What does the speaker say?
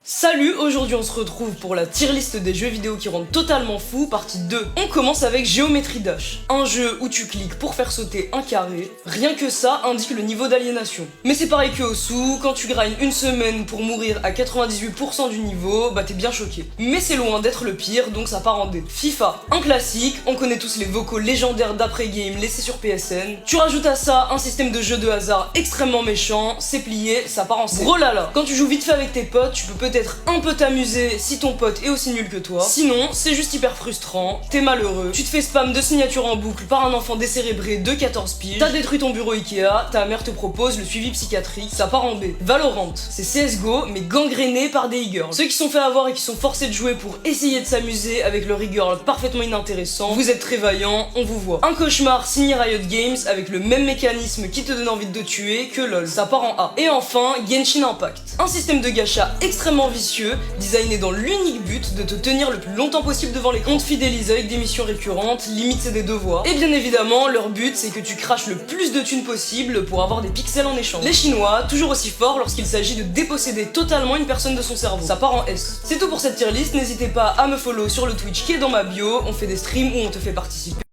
Salut, aujourd'hui on se retrouve pour la tier list des jeux vidéo qui rendent totalement fou, partie 2. On commence avec Geometry Dash, un jeu où tu cliques pour faire sauter un carré. Rien que ça indique le niveau d'aliénation. Mais c'est pareil que Osu, quand tu grindes une semaine pour mourir à 98% du niveau, bah t'es bien choqué. Mais c'est loin d'être le pire, donc ça part en dé. FIFA, un classique, on connaît tous les vocaux légendaires d'après-game laissés sur PSN. Tu rajoutes à ça un système de jeu de hasard extrêmement méchant, c'est plié, ça part en C. Brolala, quand tu joues vite fait avec tes potes, tu peux peut-être un peu t'amuser si ton pote est aussi nul que toi. Sinon, c'est juste hyper frustrant, t'es malheureux, tu te fais spam de signatures en boucle par un enfant décérébré de 14 piges, t'as détruit ton bureau Ikea, ta mère te propose le suivi psychiatrique, ça part en B. Valorant, c'est CSGO mais gangréné par des e-girls. Ceux qui sont fait avoir et qui sont forcés de jouer pour essayer de s'amuser avec leur e-girl parfaitement inintéressant, vous êtes très vaillants, on vous voit. Un cauchemar signé Riot Games avec le même mécanisme qui te donne envie de te tuer que LOL, ça part en A. Et enfin, Genshin Impact, un système de gacha extrêmement vicieux, designé dans l'unique but de te tenir le plus longtemps possible devant l'écran. On te fidélise avec des missions récurrentes, limite c'est des devoirs. Et bien évidemment, leur but c'est que tu craches le plus de thunes possible pour avoir des pixels en échange. Les Chinois, toujours aussi forts lorsqu'il s'agit de déposséder totalement une personne de son cerveau. Ça part en S. C'est tout pour cette tier list, n'hésitez pas à me follow sur le Twitch qui est dans ma bio, on fait des streams où on te fait participer.